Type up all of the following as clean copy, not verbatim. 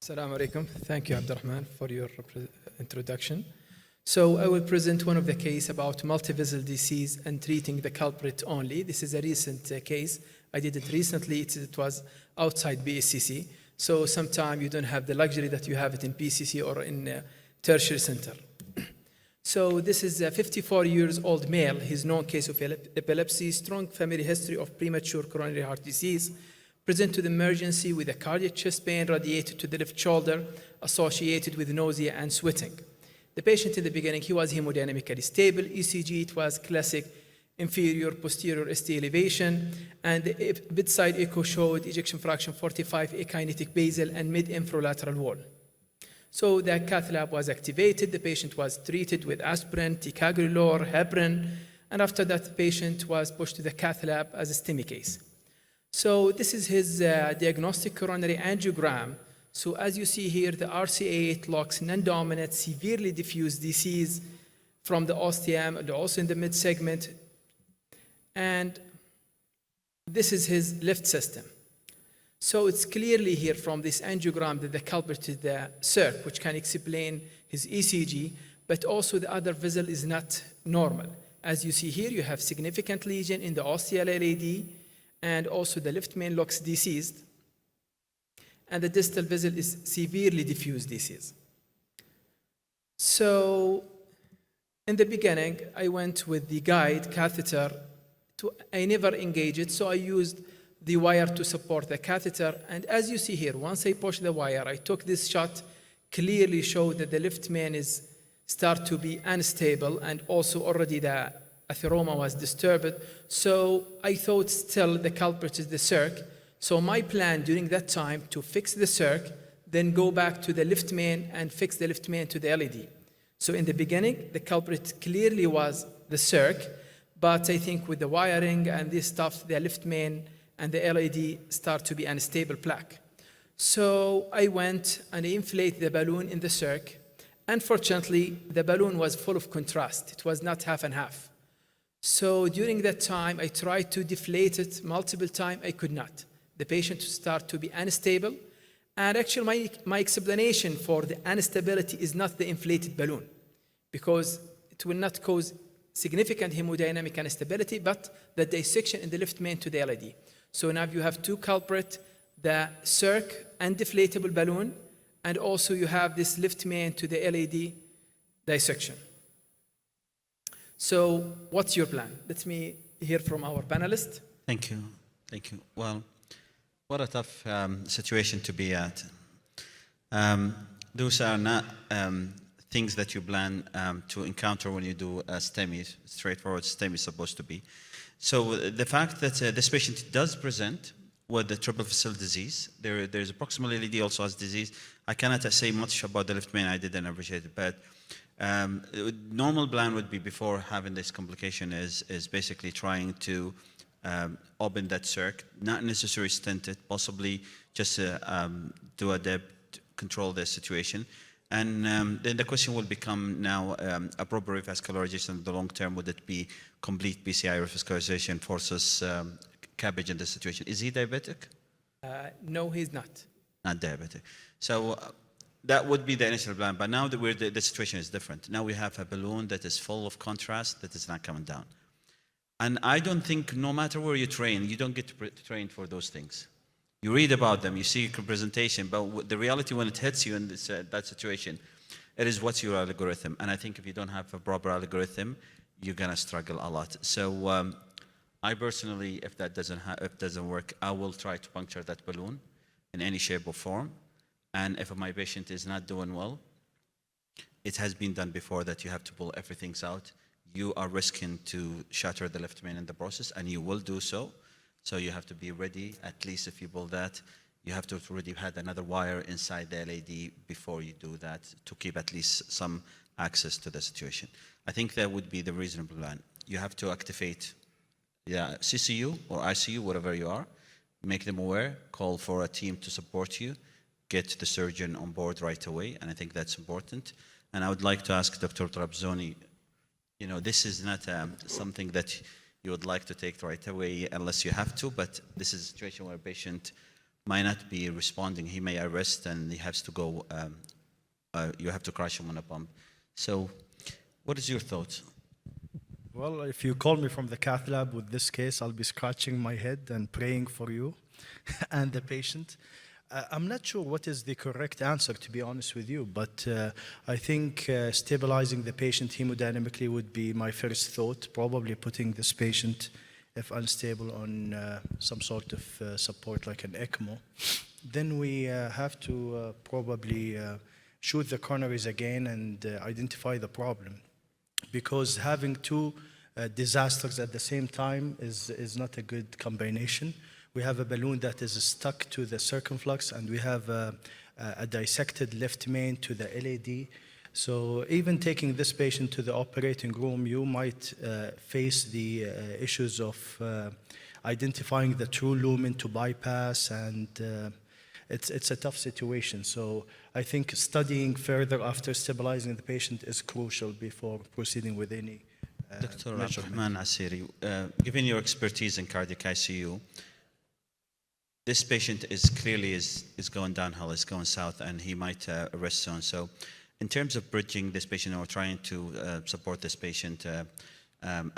Assalamu alaikum. Thank you, Abdurrahman, for your introduction. So I will present one of the case about multivessel disease and treating the culprit only. This is a recent case. I did it recently. It was outside BSCC. So sometimes you don't have the luxury that you have it in PCC or in tertiary center. So this is a 54 years old male. His known case of epilepsy, strong family history of premature coronary heart disease, present to the emergency with a cardiac chest pain radiated to the left shoulder, associated with nausea and sweating. The patient in the beginning, he was hemodynamically stable. ECG, it was classic inferior posterior ST elevation, and the bedside echo showed ejection fraction 45, akinetic basal and mid-infralateral wall. So the cath lab was activated. The patient was treated with aspirin, ticagrelor, heparin, and after that, the patient was pushed to the cath lab as a STEMI case. So this is his diagnostic coronary angiogram. So as you see here, the RCA8 locks non-dominant, severely diffuse disease from the ostium and also in the mid-segment. And this is his left system. So it's clearly here from this angiogram that the culprit is the circ, which can explain his ECG, but also the other vessel is not normal. As you see here, you have significant lesion in the ostial LAD, and also the left main locks diseased, and the distal vessel is severely diffuse disease. So in the beginning, I went with the guide catheter. I never engaged it, so I used the wire to support the catheter. And as you see here, once I push the wire, I took this shot, clearly showed that the left main is start to be unstable, and also already the atheroma was disturbed. So I thought still the culprit is the circ. So my plan during that time to fix the circ, then go back to the left main and fix the left main to the LED. So in the beginning, the culprit clearly was the circ, but I think with the wiring and this stuff, the left main and the LED start to be unstable plaque. So I went and I inflated the balloon in the circ. Unfortunately, the balloon was full of contrast. It was not half and half. So during that time, I tried to deflate it multiple times. I could not. The patient started to be unstable. And actually, my explanation for the instability is not the inflated balloon, because it will not cause significant hemodynamic instability, but the dissection in the left main to the LED. So now you have two culprits, the circ and deflatable balloon, and also you have this left main to the LED dissection. So what's your plan? Let me hear from our panelist. Thank you. Thank you. Well, what a tough situation to be at. Those are not things that you plan to encounter when you do a STEMI, straightforward STEMI is supposed to be. So the fact that this patient does present with the triple vessel disease, there's a proximal LED also has disease. I cannot say much about the left main, I didn't appreciate it, but normal plan would be before having this complication is basically trying to open that circ, not necessarily stent it, possibly just do a deb to control the situation. And then the question will become now appropriate revascularization in the long term. Would it be complete PCI revascularization versus cabbage in this situation? Is he diabetic? No, he's not. Not diabetic. So that would be the initial plan. But now that the situation is different. Now we have a balloon that is full of contrast that is not coming down. And I don't think no matter where you train, you don't get trained for those things. You read about them, you see a presentation, but the reality when it hits you in this, that situation, it is what's your algorithm. And I think if you don't have a proper algorithm, you're gonna struggle a lot. So I personally, if that doesn't work, I will try to puncture that balloon in any shape or form. And if my patient is not doing well, it has been done before that you have to pull everything out. You are risking to shatter the left main in the process, and you will do so. So you have to be ready, at least if you pull that, you have to have already had another wire inside the LED before you do that to keep at least some access to the situation. I think that would be the reasonable plan. You have to activate CCU or ICU, whatever you are, make them aware, call for a team to support you, get the surgeon on board right away, and I think that's important. And I would like to ask Dr. Trabzoni, you know, this is not something that you would like to take right away unless you have to, but this is a situation where a patient might not be responding. He may arrest and he has to go, you have to crush him on a pump. So what is your thoughts? Well, if you call me from the cath lab with this case, I'll be scratching my head and praying for you and the patient. I'm not sure what is the correct answer, to be honest with you, but I think stabilizing the patient hemodynamically would be my first thought, probably putting this patient, if unstable, on some sort of support like an ECMO. Then we have to probably shoot the coronaries again and identify the problem, because having two disasters at the same time is not a good combination. We have a balloon that is stuck to the circumflux, and we have a dissected left main to the LAD. So even taking this patient to the operating room, you might face the issues of identifying the true lumen to bypass, and it's a tough situation. So I think studying further after stabilizing the patient is crucial before proceeding with any Dr. measurement. Bandar Alshehri, given your expertise in cardiac ICU, this patient is clearly going downhill, is going south, and he might arrest soon. So in terms of bridging this patient or trying to support this patient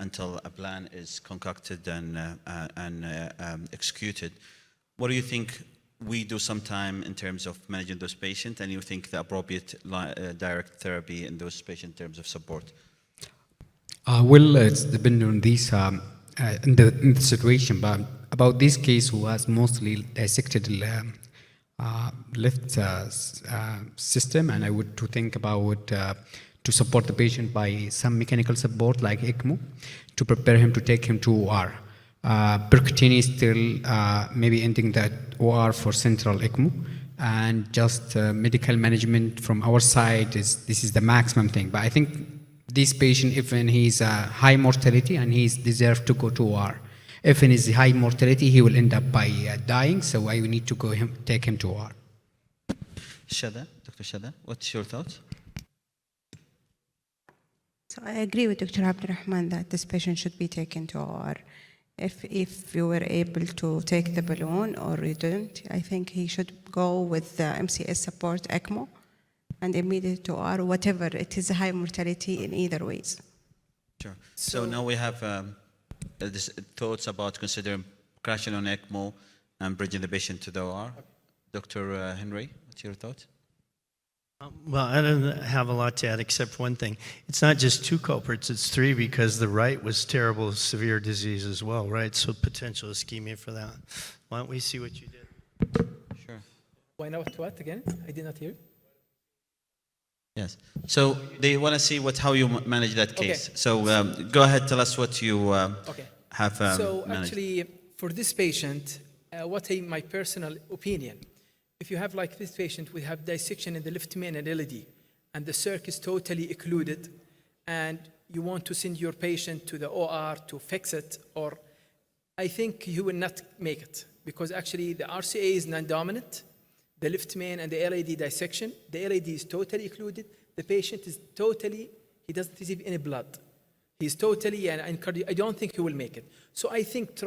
until a plan is concocted and executed, what do you think we do sometime in terms of managing those patients, and you think the appropriate direct therapy in those patients in terms of support? Well, it's depending on this in the situation, but about this case who has mostly dissected left system, and I would to think about to support the patient by some mechanical support like ECMO to prepare him to take him to OR. Percutaneous still maybe ending that OR for central ECMO, and just medical management from our side this is the maximum thing. But I think this patient, if he's high mortality and he's deserved to go to OR, if in his high mortality, he will end up by dying. So I need to go take him to OR. Shada, Dr. Shada, what's your thoughts? So I agree with Dr. Abdurrahman that this patient should be taken to OR. If you were able to take the balloon or you didn't, I think he should go with the MCS support ECMO and immediately to OR, whatever. It is a high mortality in either ways. Sure. So now we have thoughts about considering crashing on ECMO and bridging the patient to the OR. Dr. Henry, what's your thoughts? Well, I don't have a lot to add except one thing. It's not just two culprits, it's three, because the right was terrible, severe disease as well, right? So potential ischemia for that. Why don't we see what you did? Sure. Why not what again? I did not hear. Yes. So they want to see how you manage that case. Okay. So go ahead, tell us what you Okay. have So managed. actually, for this patient, my personal opinion, if you have like this patient, we have dissection in the left main and LAD, and the circ is totally occluded, and you want to send your patient to the OR to fix it, or I think you will not make it, because actually the RCA is non-dominant, the left main and the LAD dissection, the LAD is totally occluded, the patient is totally, he doesn't receive any blood. He's totally, and I don't think he will make it. So I think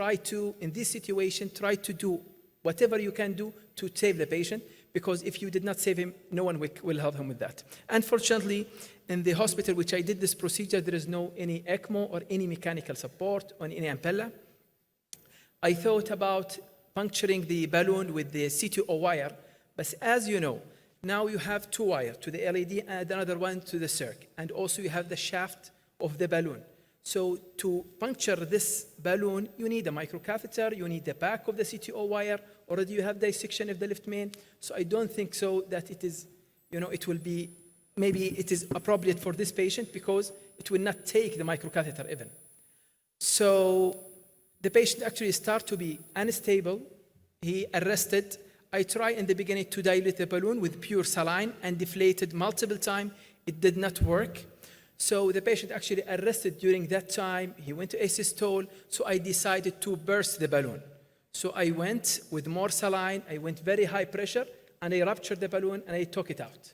in this situation, try to do whatever you can do to save the patient, because if you did not save him, no one will help him with that. Unfortunately, in the hospital which I did this procedure, there is no any ECMO or any mechanical support on any ampella. I thought about puncturing the balloon with the CTO wire, but as you know, now you have two wires, to the LAD and another one to the circ, and also you have the shaft of the balloon. So to puncture this balloon, you need a microcatheter, you need the back of the CTO wire, already you have dissection of the left main. So I don't think so that it is, it will be, maybe it is appropriate for this patient because it will not take the microcatheter even. So the patient actually start to be unstable. He arrested. I tried in the beginning to dilate the balloon with pure saline and deflated multiple times. It did not work. So the patient actually arrested during that time. He went to asystole, so I decided to burst the balloon. So I went with more saline, I went very high pressure, and I ruptured the balloon and I took it out.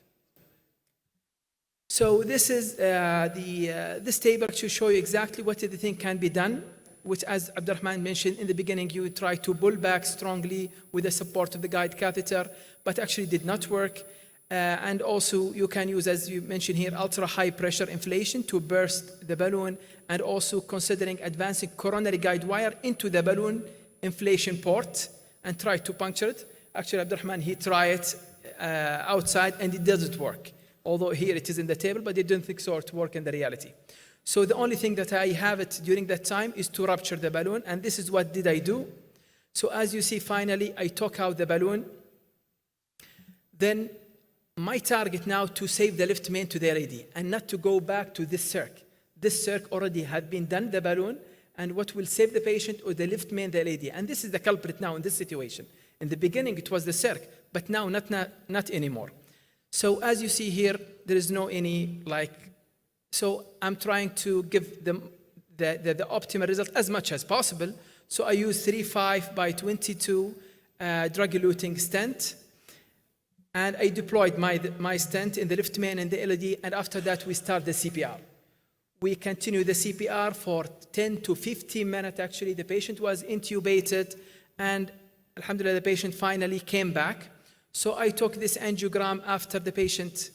So this is this table to show you exactly what the thing can be done. which, as Abdurrahman mentioned in the beginning, you try to pull back strongly with the support of the guide catheter, but actually did not work. And also you can use, as you mentioned here, ultra high pressure inflation to burst the balloon, and also considering advancing coronary guide wire into the balloon inflation port and try to puncture it. Actually, Abdurrahman, he tried it outside and it doesn't work. Although here it is in the table, but they don't think so to work in the reality. So the only thing that I have it during that time is to rupture the balloon, and this is what did I do. So as you see, finally, I took out the balloon. Then my target now to save the left main to the LAD and not to go back to this circ. This circ already had been done, the balloon, and what will save the patient or the left main, the LAD. And this is the culprit now in this situation. In the beginning, it was the circ, but now not anymore. So as you see here, there is no any so I'm trying to give them the optimal result as much as possible. So I use 3.5 by 22 drug-eluting stent. And I deployed my stent in the left main and the LAD, and after that we start the CPR. We continue the CPR for 10 to 15 minutes. Actually, the patient was intubated, and alhamdulillah, the patient finally came back. So I took this angiogram after the patient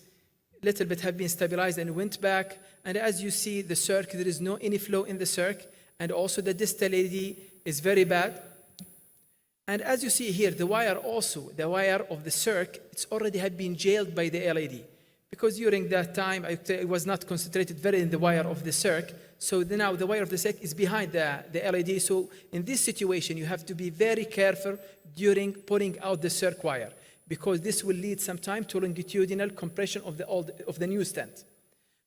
little bit had been stabilized and went back. And as you see, the circ, there is no any flow in the circ, and also the distal LAD is very bad. And as you see here, the wire also, the wire of the circ, it's already had been jailed by the LAD. Because during that time, it was not concentrated very in the wire of the circ. So now the wire of the circ is behind the LAD. So in this situation, you have to be very careful during pulling out the circ wire, because this will lead sometime to longitudinal compression of the new stent.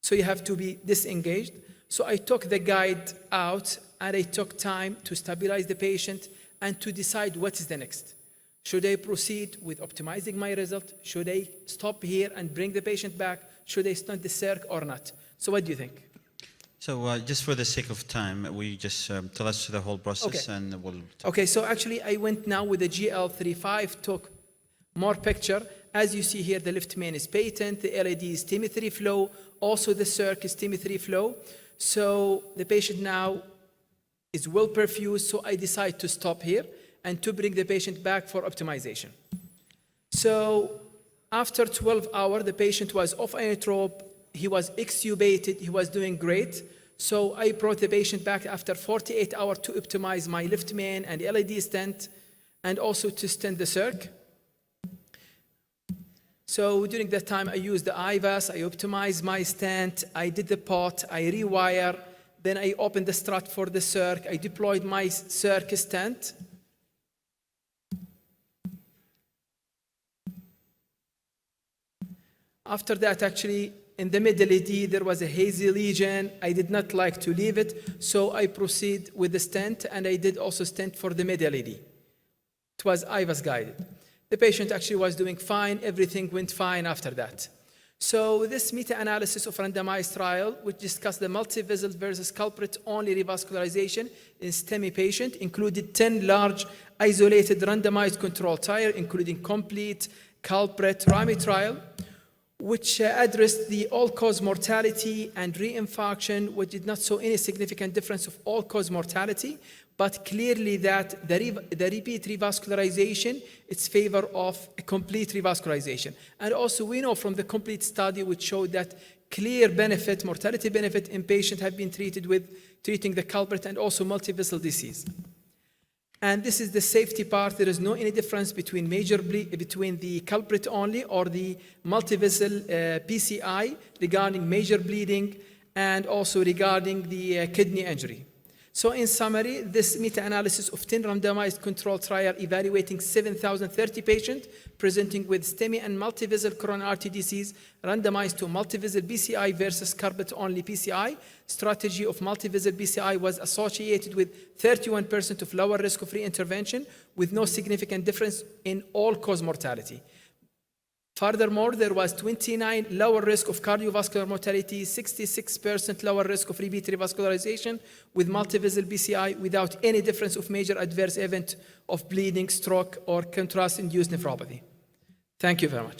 So you have to be disengaged. So I took the guide out, and I took time to stabilize the patient and to decide what is the next. Should I proceed with optimizing my result? Should I stop here and bring the patient back? Should I stunt the circ or not? So what do you think? So just for the sake of time, we just tell us the whole process, Okay. and we'll... Okay, so actually I went now with the GL35, took more picture. As you see here, the left main is patent, the LAD is TIMI3 flow, also the circ is TIMI3 flow. So the patient now is well perfused, so I decide to stop here and to bring the patient back for optimization. So after 12 hours, the patient was off inotrope, he was extubated, he was doing great. So I brought the patient back after 48 hours to optimize my left main and LAD stent, and also to stent the circ. So during that time, I used the IVAS, I optimized my stent, I did the pot, I rewire, then I opened the strut for the circ, I deployed my circ stent. After that, actually, in the mid LAD, there was a hazy lesion. I did not like to leave it, so I proceed with the stent, and I did also stent for the mid LAD. It was IVAS guided. The patient actually was doing fine. Everything went fine after that. So this meta-analysis of randomized trial, which discussed the multivessel versus culprit-only revascularization in STEMI patient, included 10 large isolated randomized control trial, including complete, culprit, RAMI trial, which addressed the all-cause mortality and reinfarction, which did not show any significant difference of all-cause mortality, but clearly that the repeat revascularization is favor of a complete revascularization. And also we know from the complete study which showed that clear benefit, mortality benefit in patients have been treated with treating the culprit and also multivessel disease. And this is the safety part. There is no any difference between between the culprit only or the multivessel PCI regarding major bleeding and also regarding the kidney injury. So in summary, this meta-analysis of 10 randomized control trial evaluating 7,030 patients presenting with STEMI and multivessel coronary artery disease randomized to multivessel BCI versus culprit-only PCI. Strategy of multivessel BCI was associated with 31% of lower risk of reintervention with no significant difference in all-cause mortality. Furthermore, there was 29 lower risk of cardiovascular mortality, 66% lower risk of repeat revascularization with multivessel BCI without any difference of major adverse event of bleeding, stroke, or contrast-induced nephropathy. Thank you very much.